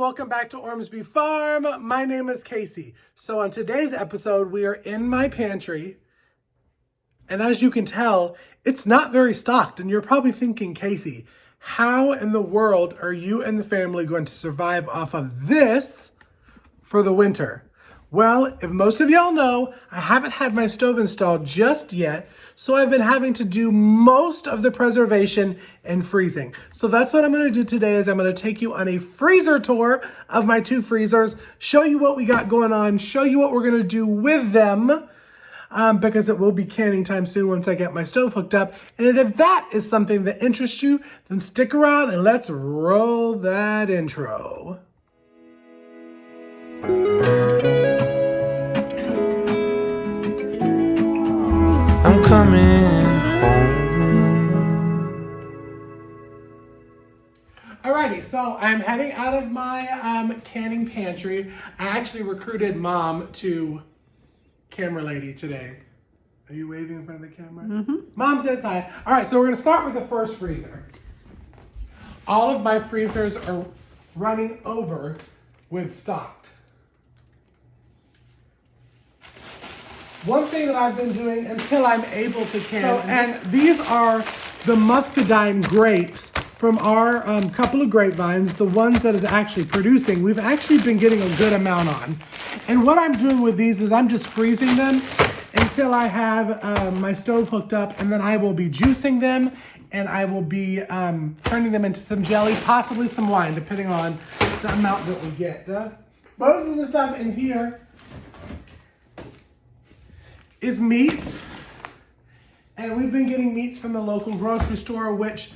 welcome back to Ormsby Farm. My name is Casey. So on today's episode, we are in my pantry. And as you can tell, it's not very stocked. And you're probably thinking, Casey, how in the world are you and the family going to survive off of this for the winter? Well, if most of y'all know, I haven't had my stove installed just yet, so I've been having to do most of the preservation and freezing. So that's what I'm gonna do today is I'm gonna take you on a freezer tour of my two freezers, show you what we got going on, show you what we're gonna do with them, because it will be canning time soon once I get my stove hooked up. And if that is something that interests you, then stick around and let's roll that intro. I'm coming home. Alrighty, so I'm heading out of my canning pantry. I actually recruited Mom to camera lady today. Are you waving in front of the camera? Mm-hmm. Mom says hi. Alright, so we're gonna start with the first freezer. All of my freezers are running over with stocked. One thing that I've been doing until I'm able to can, and these are the Muscadine grapes from our couple of grapevines, the ones that is actually producing. We've actually been getting a good amount on. And what I'm doing with these is I'm just freezing them until I have my stove hooked up, and then I will be juicing them and I will be turning them into some jelly, possibly some wine, depending on the amount that we get. Most of the stuff in here is meats, and we've been getting meats from the local grocery store, which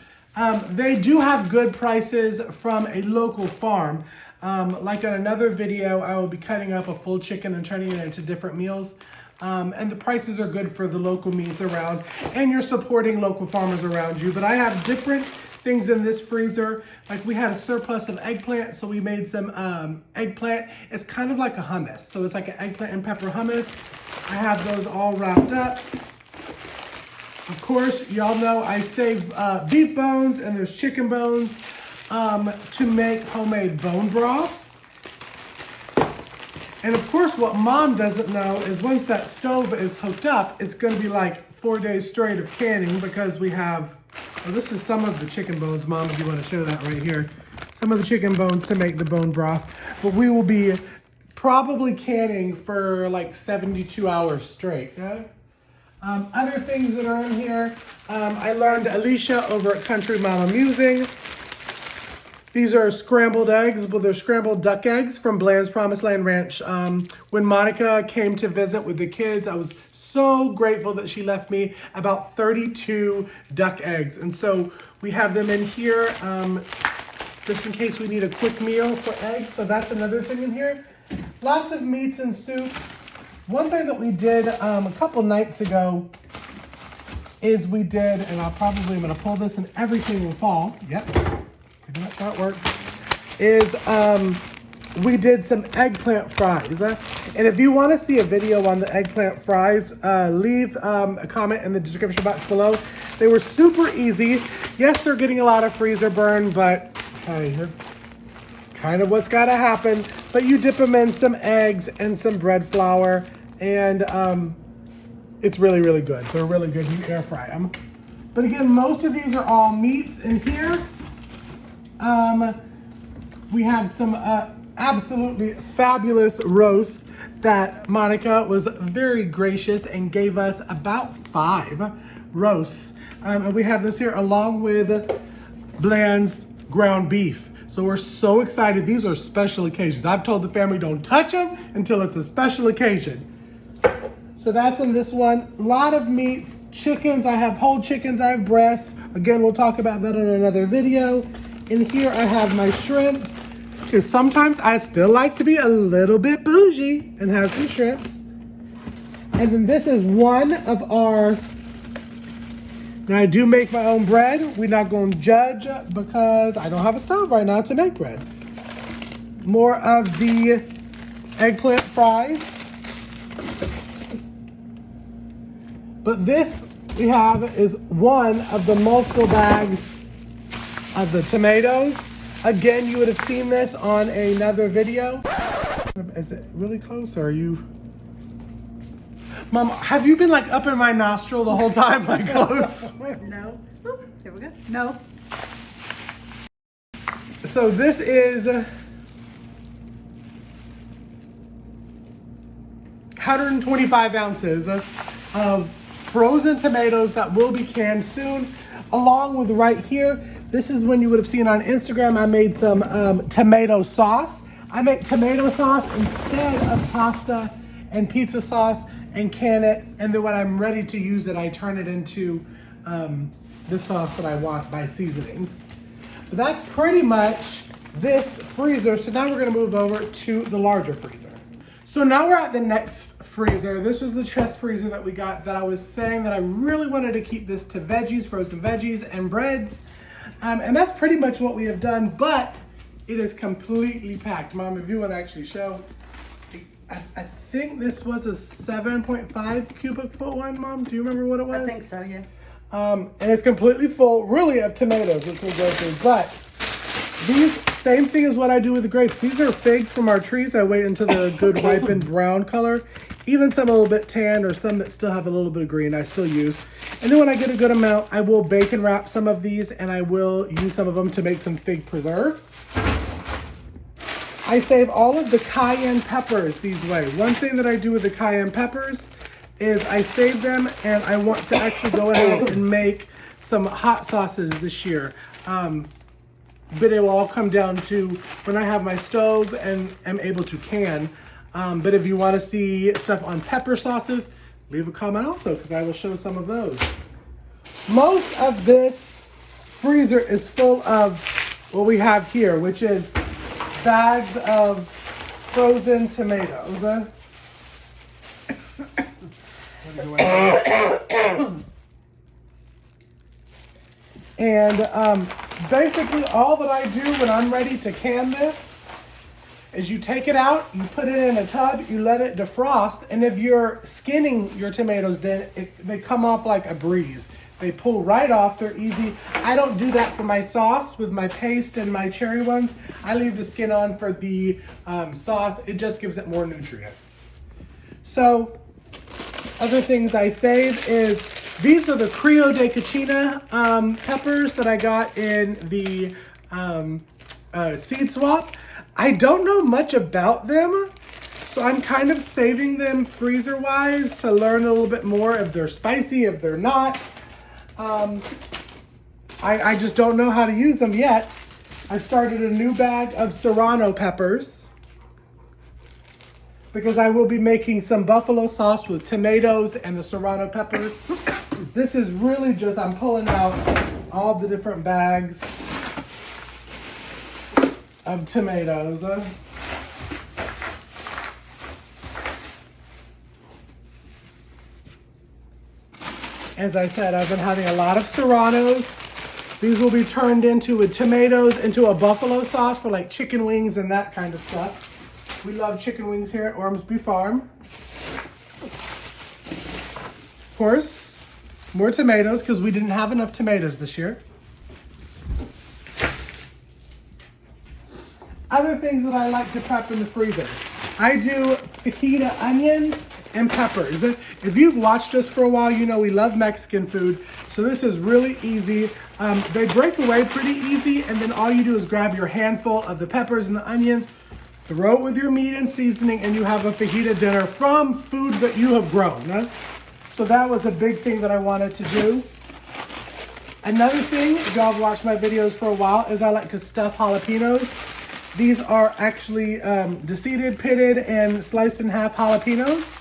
they do have good prices from a local farm. Like in another video, I will be cutting up a full chicken and turning it into different meals. And the prices are good for the local meats around, and you're supporting local farmers around you. But I have different things in this freezer. Like we had a surplus of eggplant, so we made some eggplant. It's kind of like a hummus. So it's like an eggplant and pepper hummus. I have those all wrapped up. Of course, y'all know I save beef bones and there's chicken bones to make homemade bone broth. And of course, what Mom doesn't know is once that stove is hooked up, it's gonna be like 4 days straight of canning because we have, well, this is some of the chicken bones, Mom, if you wanna show that right here. Some of the chicken bones to make the bone broth. But we will be probably canning for like 72 hours straight. Yeah? Other things that are in here, I learned Alicia over at Country Mama Musing. These are scrambled eggs, but they're scrambled duck eggs from Bland's Promised Land Ranch. When Monica came to visit with the kids, I was so grateful that she left me about 32 duck eggs. And so we have them in here just in case we need a quick meal for eggs. So that's another thing in here. Lots of meats and soups. One thing that we did a couple nights ago is we did, and I'm gonna pull this and everything will fall. Yep, that's how it works. Is we did some eggplant fries. And if you wanna see a video on the eggplant fries, leave a comment in the description box below. They were super easy. Yes, they're getting a lot of freezer burn, but hey, it's kind of what's gotta happen. But you dip them in some eggs and some bread flour, and it's really, really good. They're really good. You air fry them. But again, most of these are all meats in here. We have some absolutely fabulous roasts that Monica was very gracious and gave us about 5 roasts. And we have this here along with Bland's ground beef. So we're so excited. These are special occasions. I've told the family don't touch them until it's a special occasion. So that's in this one. A lot of meats, chickens. I have whole chickens, I have breasts. Again, we'll talk about that in another video. In here I have my shrimps, because sometimes I still like to be a little bit bougie and have some shrimps. And then this is one of our, now I do make my own bread. We're not going to judge because I don't have a stove right now to make bread. More of the eggplant fries. But this we have is one of the multiple bags of the tomatoes. Again, you would have seen this on another video. Is it really close or are you? Mom, have you been like up in my nostril the whole time, like close? No. Oop, here we go. No. So this is 125 ounces of frozen tomatoes that will be canned soon. Along with right here, this is when you would have seen on Instagram, I made some tomato sauce. I make tomato sauce instead of pasta and pizza sauce and can it. And then when I'm ready to use it, I turn it into the sauce that I want by seasonings. But that's pretty much this freezer. So now we're gonna move over to the larger freezer. So now we're at the next freezer. This was the chest freezer that we got that I was saying that I really wanted to keep this to veggies, frozen veggies and breads. And that's pretty much what we have done, but it is completely packed. Mom, if you want to actually show, I think this was a 7.5 cubic foot one, Mom. Do you remember what it was? I think so, yeah. And it's completely full, really, of tomatoes, which we'll go through. But these, same thing as what I do with the grapes. These are figs from our trees. I wait until they're a good ripened brown color. Even some a little bit tan or some that still have a little bit of green, I still use. And then when I get a good amount, I will bacon wrap some of these and I will use some of them to make some fig preserves. I save all of the cayenne peppers these way. One thing that I do with the cayenne peppers is I save them and I want to actually go ahead and make some hot sauces this year. But it will all come down to when I have my stove and am able to can. But if you want to see stuff on pepper sauces, leave a comment also because I will show some of those. Most of this freezer is full of what we have here, which is bags of frozen tomatoes. And basically all that I do when I'm ready to can this is you take it out, you put it in a tub, you let it defrost, and if you're skinning your tomatoes, then they come off like a breeze. They pull right off, they're easy. I don't do that for my sauce with my paste and my cherry ones. I leave the skin on for the sauce. It just gives it more nutrients. So, other things I save is, these are the Crio de Cachina peppers that I got in the seed swap. I don't know much about them, so I'm kind of saving them freezer-wise to learn a little bit more if they're spicy, if they're not. I just don't know how to use them yet. I started a new bag of Serrano peppers because I will be making some buffalo sauce with tomatoes and the Serrano peppers. This is really just, I'm pulling out all the different bags of tomatoes. As I said, I've been having a lot of Serranos. These will be turned into, with tomatoes, into a buffalo sauce for like chicken wings and that kind of stuff. We love chicken wings here at Ormsby Farm. Of course, more tomatoes because we didn't have enough tomatoes this year. Other things that I like to prep in the freezer. I do fajita onions and peppers. If you've watched us for a while, you know we love Mexican food. So this is really easy. They break away pretty easy, and then all you do is grab your handful of the peppers and the onions, throw it with your meat and seasoning, and you have a fajita dinner from food that you have grown. Right? So that was a big thing that I wanted to do. Another thing, if y'all have watched my videos for a while, is I like to stuff jalapenos. These are actually de-seeded, pitted, and sliced in half jalapenos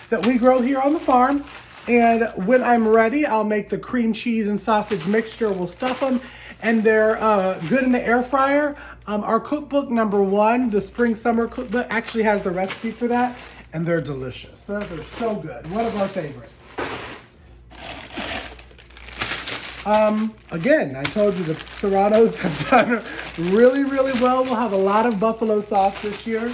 that we grow here on the farm. And when I'm ready, I'll make the cream cheese and sausage mixture. We'll stuff them, and they're good in the air fryer. Our cookbook #1, the spring summer cookbook, actually has the recipe for that, and they're delicious. So they're so good. One of our favorites. Again, I told you the Serranos have done really, really well. We'll have a lot of buffalo sauce this year.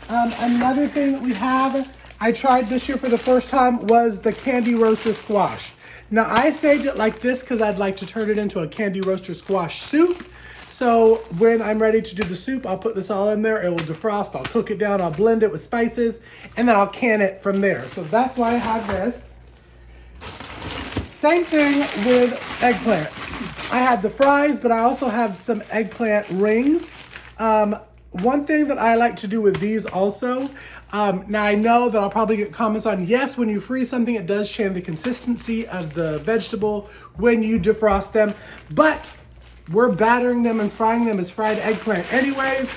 Another thing that we have, I tried this year for the first time, was the candy roaster squash. Now I saved it like this because I'd like to turn it into a candy roaster squash soup. So when I'm ready to do the soup, I'll put this all in there. It will defrost. I'll cook it down. I'll blend it with spices, and then I'll can it from there. So that's why I have this. Same thing with eggplants. I had the fries, but I also have some eggplant rings. One thing that I like to do with these also, now I know that I'll probably get comments on, yes, when you freeze something, it does change the consistency of the vegetable when you defrost them, but we're battering them and frying them as fried eggplant anyways.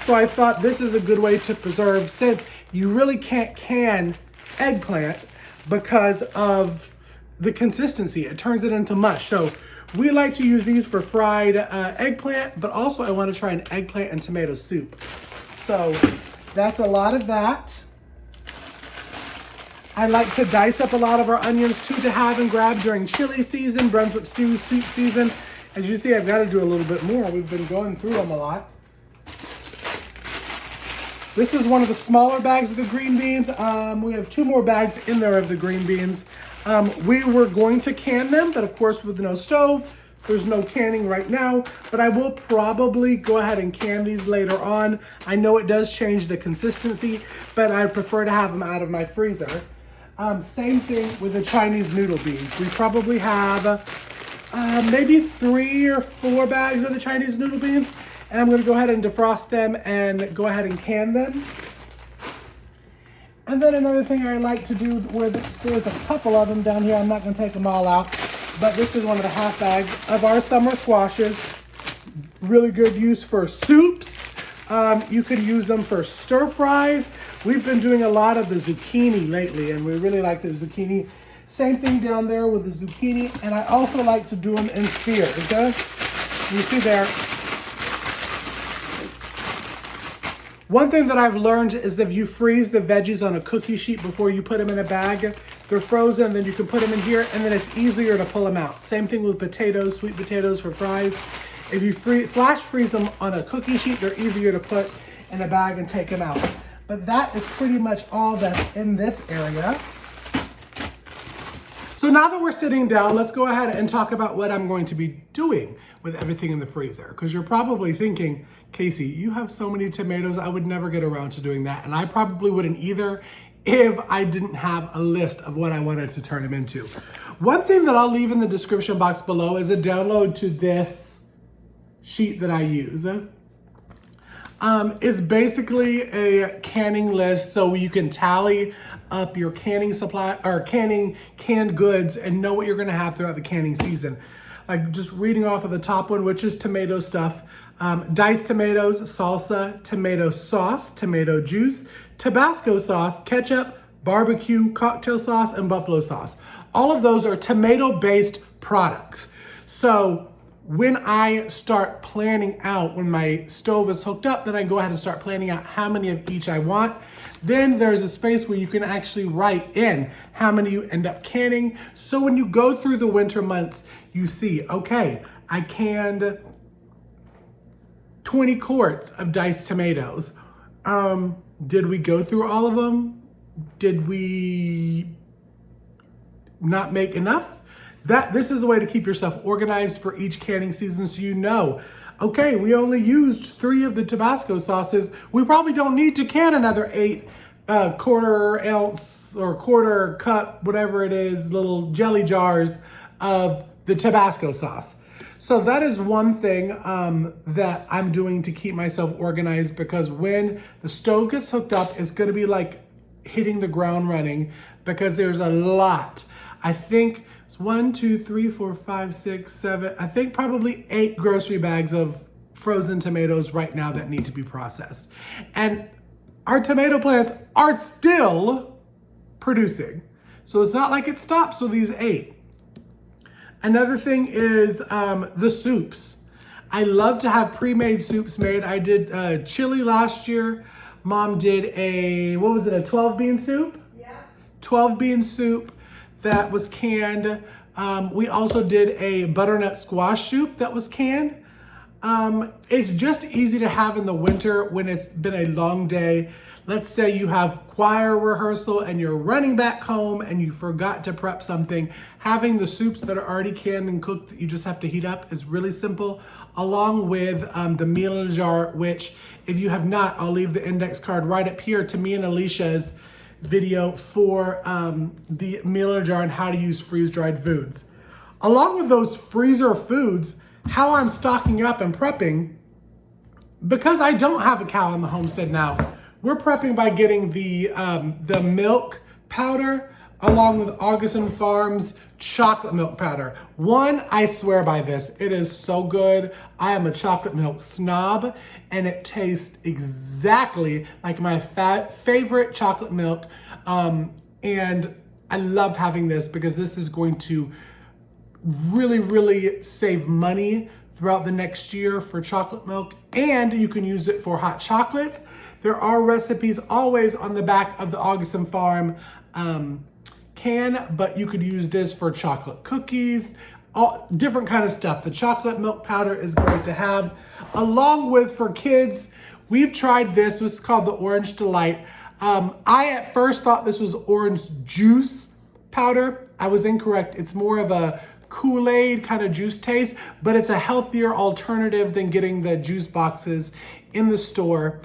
So I thought this is a good way to preserve, since you really can't can eggplant because of the consistency. It turns it into mush. So we like to use these for fried eggplant, but also I want to try an eggplant and tomato soup. So that's a lot of that. I like to dice up a lot of our onions too to have and grab during chili season, Brunswick stew soup season. As you see, I've got to do a little bit more. We've been going through them a lot. This is one of the smaller bags of the green beans. We have 2 more bags in there of the green beans. We were going to can them, but of course with no stove, there's no canning right now, but I will probably go ahead and can these later on. I know it does change the consistency, but I prefer to have them out of my freezer. Same thing with the Chinese noodle beans. We probably have maybe 3 or 4 bags of the Chinese noodle beans, and I'm going to go ahead and defrost them and go ahead and can them. And then another thing I like to do, where there's a couple of them down here, I'm not going to take them all out, but this is one of the half bags of our summer squashes. Really good use for soups. You could use them for stir fries. We've been doing a lot of the zucchini lately, and we really like the zucchini. Same thing down there with the zucchini, and I also like to do them in spheres. Okay? You see there. One thing that I've learned is if you freeze the veggies on a cookie sheet before you put them in a bag, they're frozen, then you can put them in here, and then it's easier to pull them out. Same thing with potatoes, sweet potatoes for fries. If you flash freeze them on a cookie sheet, they're easier to put in a bag and take them out. But that is pretty much all that's in this area. So now that we're sitting down, let's go ahead and talk about what I'm going to be doing with everything in the freezer. Because you're probably thinking, Casey, you have so many tomatoes, I would never get around to doing that. And I probably wouldn't either if I didn't have a list of what I wanted to turn them into. One thing that I'll leave in the description box below is a download to this sheet that I use. It's basically a canning list, so you can tally up your canning supply or canned goods and know what you're gonna have throughout the canning season. Like just reading off of the top one, which is tomato stuff. Diced tomatoes, salsa, tomato sauce, tomato juice, Tabasco sauce, ketchup, barbecue, cocktail sauce, and buffalo sauce. All of those are tomato-based products. So when I start planning out, when my stove is hooked up, then I go ahead and start planning out how many of each I want. Then there's a space where you can actually write in how many you end up canning. So when you go through the winter months, you see, okay, I canned 20 quarts of diced tomatoes. Did we go through all of them? Did we not make enough? This is a way to keep yourself organized for each canning season, so you know, okay, we only used 3 of the Tabasco sauces. We probably don't need to can another 8 quarter ounce or quarter cup, whatever it is, little jelly jars of the Tabasco sauce. So that is one thing that I'm doing to keep myself organized, because when the stove gets hooked up, it's gonna be like hitting the ground running, because there's a lot. I think it's 1, 2, 3, 4, 5, 6, 7, I think probably 8 grocery bags of frozen tomatoes right now that need to be processed. And our tomato plants are still producing. So it's not like it stops with these 8. Another thing is the soups. I love to have pre-made soups made. I did chili last year. Mom did a 12 bean soup? Yeah. 12 bean soup that was canned. We also did a butternut squash soup that was canned. It's just easy to have in the winter when it's been a long day. Let's say you have choir rehearsal and you're running back home and you forgot to prep something. Having the soups that are already canned and cooked that you just have to heat up is really simple, along with the meal in a jar, which if you have not, I'll leave the index card right up here to me and Alicia's video for the meal in a jar and how to use freeze-dried foods. Along with those freezer foods, how I'm stocking up and prepping, because I don't have a cow in the homestead now, we're prepping by getting the milk powder along with Augustin Farms chocolate milk powder. One, I swear by this. It is so good. I am a chocolate milk snob, and it tastes exactly like my favorite chocolate milk. And I love having this because this is going to really save money throughout the next year for chocolate milk, and you can use it for hot chocolates. There are recipes always on the back of the Augustin Farm can, but you could use this for chocolate cookies, all different kind of stuff. The chocolate milk powder is great to have. Along with, for kids, we've tried this. This is called the Orange Delight. I at first thought this was orange juice powder. I was incorrect. It's more of a Kool-Aid kind of juice taste, but it's a healthier alternative than getting the juice boxes in the store.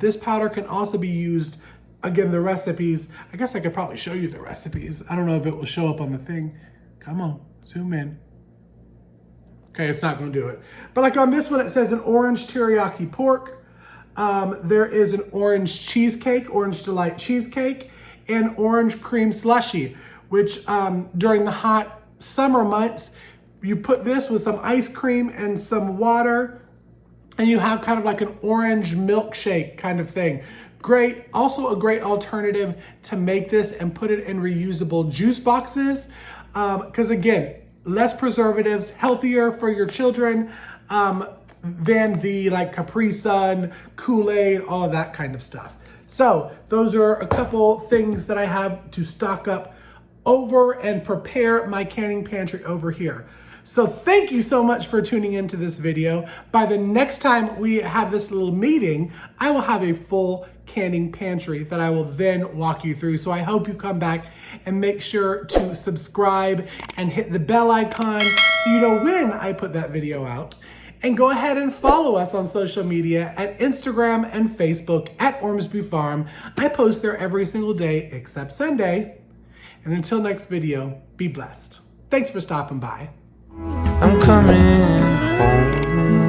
This powder can also be used, again, the recipes. I guess I could probably show you the recipes. I don't know if it will show up on the thing. Come on, zoom in. Okay, it's not gonna do it. But like on this one, it says an orange teriyaki pork. There is an orange cheesecake, Orange Delight cheesecake, and orange cream slushie, which during the hot summer months, you put this with some ice cream and some water, and you have kind of like an orange milkshake kind of thing. Great, also a great alternative to make this and put it in reusable juice boxes. Because again, less preservatives, healthier for your children than the like Capri Sun, Kool-Aid, all of that kind of stuff. So those are a couple things that I have to stock up over and prepare my canning pantry over here. So thank you so much for tuning into this video. By the next time we have this little meeting, I will have a full canning pantry that I will then walk you through. So I hope you come back and make sure to subscribe and hit the bell icon so you know when I put that video out. And go ahead and follow us on social media at Instagram and Facebook at Ormsby Farm. I post there every single day except Sunday. And until next video, be blessed. Thanks for stopping by. I'm coming home.